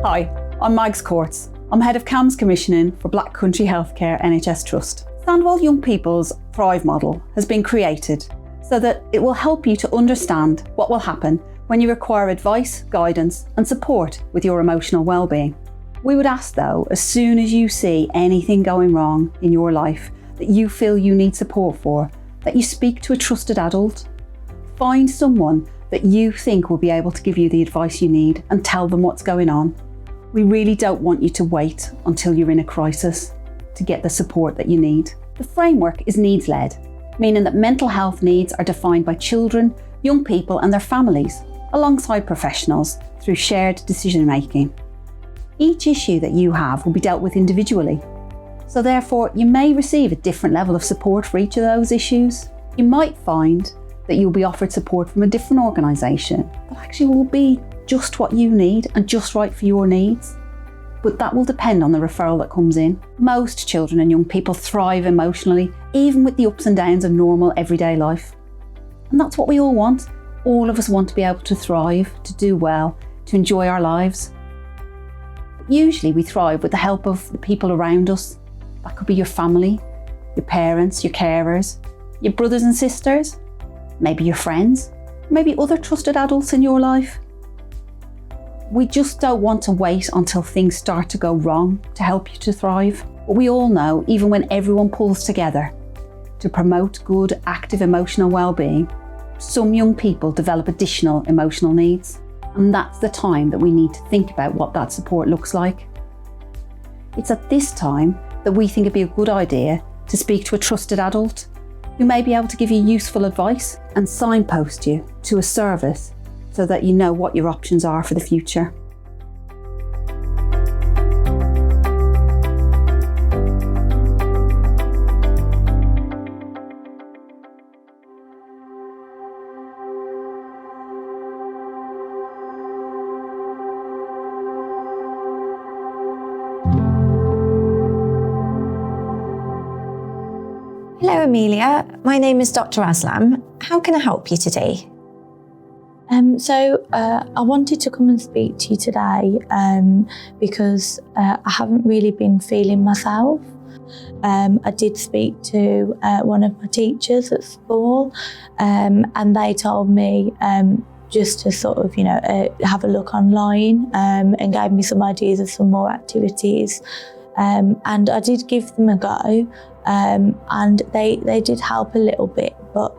Hi, I'm Mags Courts. I'm Head of CAMS Commissioning for Black Country Healthcare NHS Trust. Sandwell Young People's Thrive model has been created so that it will help you to understand what will happen when you require advice, guidance and support with your emotional well-being. We would ask though, as soon as you see anything going wrong in your life that you feel you need support for, that you speak to a trusted adult. Find someone that you think will be able to give you the advice you need and tell them what's going on. We really don't want you to wait until you're in a crisis to get the support that you need. The framework is needs-led, meaning that mental health needs are defined by children, young people and their families, alongside professionals through shared decision-making. Each issue that you have will be dealt with individually, so therefore you may receive a different level of support for each of those issues. You might find that you'll be offered support from a different organisation that actually will be just what you need and just right for your needs. But that will depend on the referral that comes in. Most children and young people thrive emotionally, even with the ups and downs of normal everyday life. And that's what we all want. All of us want to be able to thrive, to do well, to enjoy our lives. But usually we thrive with the help of the people around us. That could be your family, your parents, your carers, your brothers and sisters, maybe your friends, maybe other trusted adults in your life. We just don't want to wait until things start to go wrong to help you to thrive. But we all know, even when everyone pulls together to promote good, active emotional well-being, some young people develop additional emotional needs. And that's the time that we need to think about what that support looks like. It's at this time that we think it'd be a good idea to speak to a trusted adult who may be able to give you useful advice and signpost you to a service so that you know what your options are for the future. Hello Amelia, my name is Dr. Aslam. How can I help you today? I wanted to come and speak to you today because I haven't really been feeling myself. I did speak to one of my teachers at school and they told me just to sort of, have a look online and gave me some ideas of some more activities. And I did give them a go and they did help a little bit, but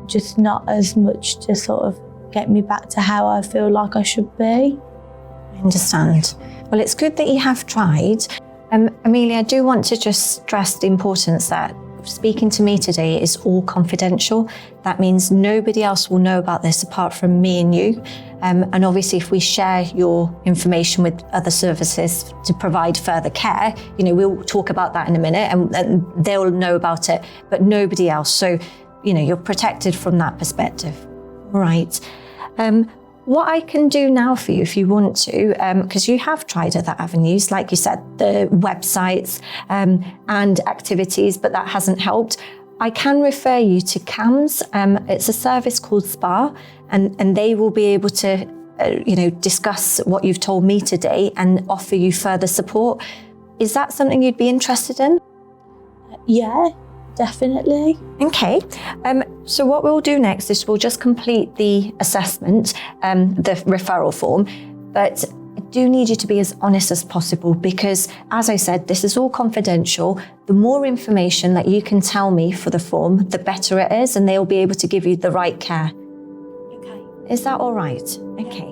just not as much to sort of get me back to how I feel like I should be. I understand. Well, it's good that you have tried. Amelia, I do want to just stress the importance that speaking to me today is all confidential. That means nobody else will know about this apart from me and you. And obviously if we share your information with other services to provide further care, we'll talk about that in a minute and they'll know about it, but nobody else. So, you're protected from that perspective. All right. What I can do now for you, if you want to, because you have tried other avenues, like you said, the websites and activities, but that hasn't helped. I can refer you to CAMS. It's a service called SPA, and they will be able to, discuss what you've told me today and offer you further support. Is that something you'd be interested in? Yeah. Definitely. Okay, so what we'll do next is we'll just complete the assessment, the referral form, but I do need you to be as honest as possible because, as I said, this is all confidential. The more information that you can tell me for the form, the better it is, and they'll be able to give you the right care. Okay. Is that all right? Okay.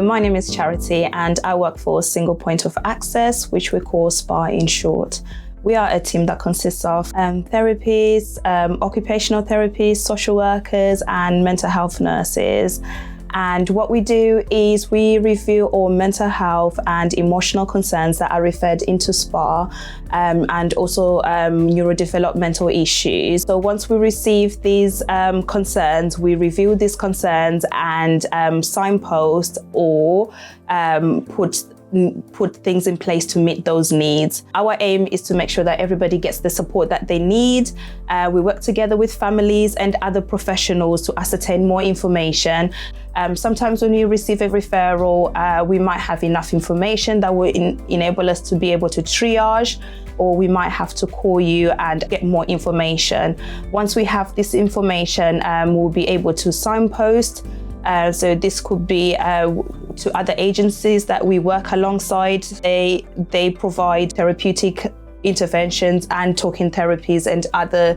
My name is Charity and I work for a single point of access, which we call SPA in short. We are a team that consists of therapists, occupational therapists, social workers and mental health nurses. And what we do is we review all mental health and emotional concerns that are referred into SPA and also neurodevelopmental issues. So once we receive these concerns, we review these concerns and signpost or put put things in place to meet those needs. Our aim is to make sure that everybody gets the support that they need. We work together with families and other professionals to ascertain more information. Sometimes when we receive a referral, we might have enough information that will enable us to be able to triage, or we might have to call you and get more information. Once we have this information, we'll be able to signpost. So this could be to other agencies that we work alongside. They provide therapeutic interventions and talking therapies and other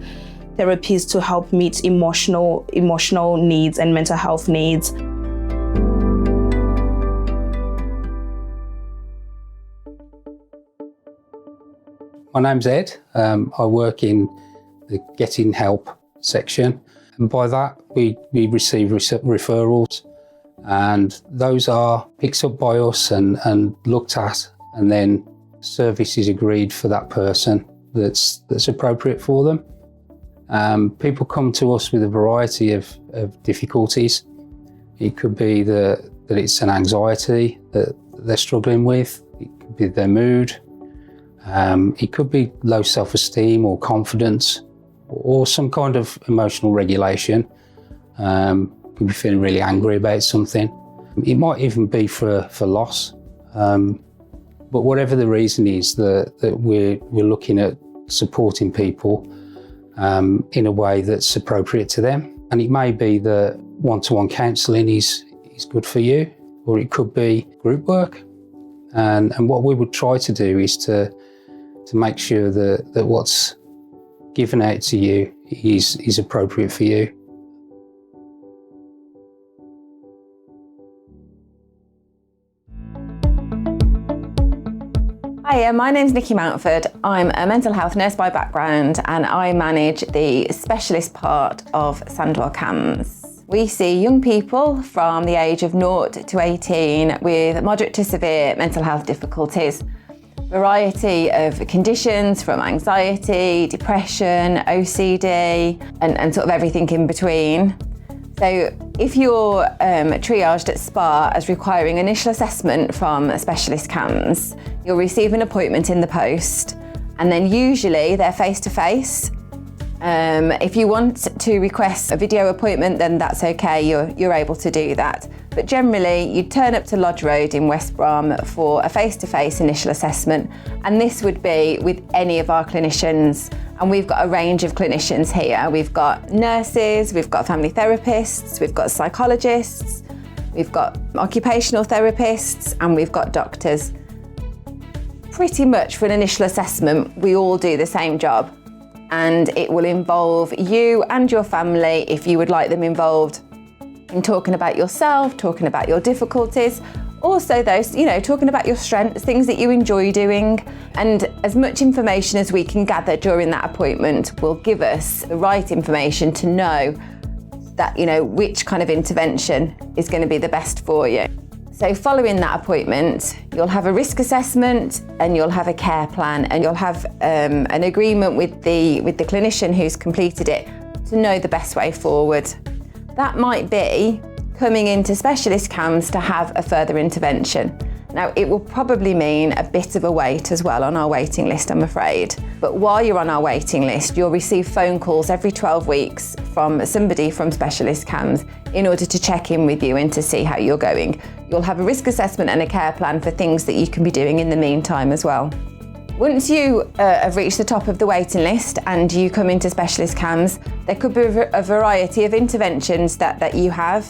therapies to help meet emotional needs and mental health needs. My name's Ed. I work in the Getting Help section, and by that we receive referrals, and those are picked up by us and looked at, and then services agreed for that person that's appropriate for them. People come to us with a variety of difficulties. It could be that it's an anxiety that they're struggling with. It could be their mood. It could be low self-esteem or confidence, or some kind of emotional regulation. Could be feeling really angry about something. It might even be for loss. But whatever the reason is, that we're looking at supporting people in a way that's appropriate to them. And it may be that one-to-one counselling is good for you, or it could be group work. And what we would try to do is to make sure that what's given out to you is appropriate for you. Hi, my name's Nikki Mountford. I'm a mental health nurse by background, and I manage the specialist part of Sandwell CAMS. We see young people from the age of 0 to 18 with moderate to severe mental health difficulties. Variety of conditions, from anxiety, depression, OCD, and sort of everything in between. So if you're triaged at SPA as requiring initial assessment from specialist CAMS, you'll receive an appointment in the post, and then usually they're face-to-face. If you want to request a video appointment, then that's okay, you're able to do that. But generally, you turn up to Lodge Road in West Brom for a face-to-face initial assessment, and this would be with any of our clinicians. And we've got a range of clinicians here. We've got nurses, we've got family therapists, we've got psychologists, we've got occupational therapists, and we've got doctors. Pretty much for an initial assessment, we all do the same job, and it will involve you and your family if you would like them involved in talking about yourself, talking about your difficulties, also those, talking about your strengths, things that you enjoy doing. And as much information as we can gather during that appointment will give us the right information to know that, which kind of intervention is going to be the best for you. So following that appointment, you'll have a risk assessment and you'll have a care plan, and you'll have an agreement with the clinician who's completed it to know the best way forward. That might be coming into specialist CAMS to have a further intervention. Now, it will probably mean a bit of a wait as well on our waiting list, I'm afraid. But while you're on our waiting list, you'll receive phone calls every 12 weeks from somebody from specialist CAMS in order to check in with you and to see how you're going. You'll have a risk assessment and a care plan for things that you can be doing in the meantime as well. Once you have reached the top of the waiting list and you come into specialist CAMS, there could be a variety of interventions that you have.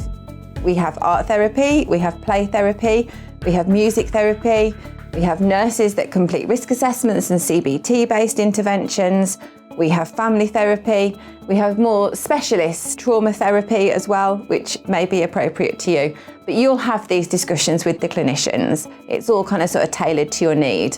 We have art therapy, we have play therapy, we have music therapy, we have nurses that complete risk assessments and CBT-based interventions, we have family therapy, we have more specialist trauma therapy as well, which may be appropriate to you. But you'll have these discussions with the clinicians. It's all kind of sort of tailored to your need.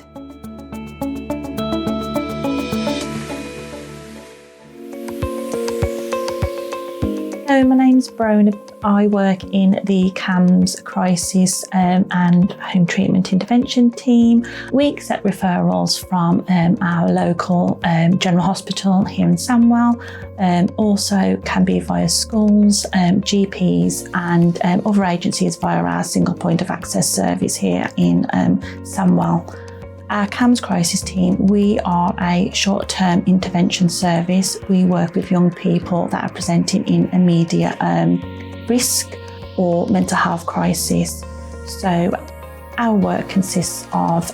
Hello, my name's Brona. I work in the CAMS crisis and home treatment intervention team. We accept referrals from our local general hospital here in Sandwell. Also can be via schools, GPs and other agencies via our single point of access service here in Sandwell. Our CAMS crisis team, we are a short-term intervention service. We work with young people that are presenting in immediate risk or mental health crisis. So our work consists of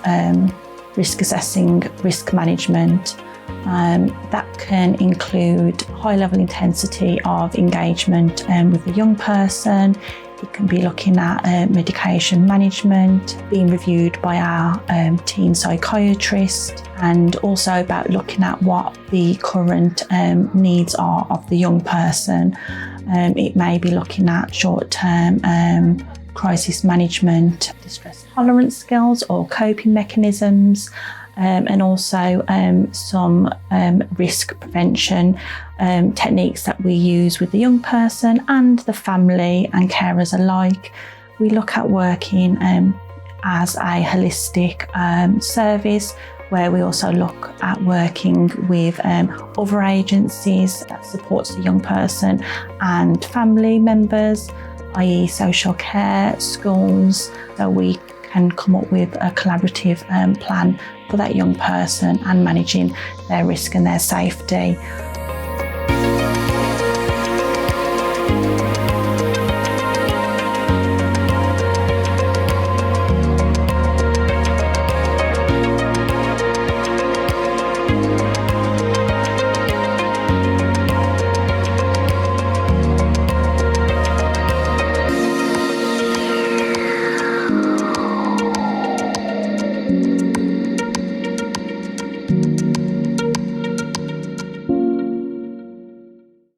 risk assessing, risk management. That can include high level intensity of engagement with the young person. It can be looking at medication management, being reviewed by our teen psychiatrist, and also about looking at what the current needs are of the young person. It may be looking at short-term crisis management, distress tolerance skills or coping mechanisms, and also some risk prevention techniques that we use with the young person and the family and carers alike. We look at working as a holistic service, where we also look at working with other agencies that supports the young person and family members, i.e. social care, schools, so we can come up with a collaborative plan for that young person and managing their risk and their safety.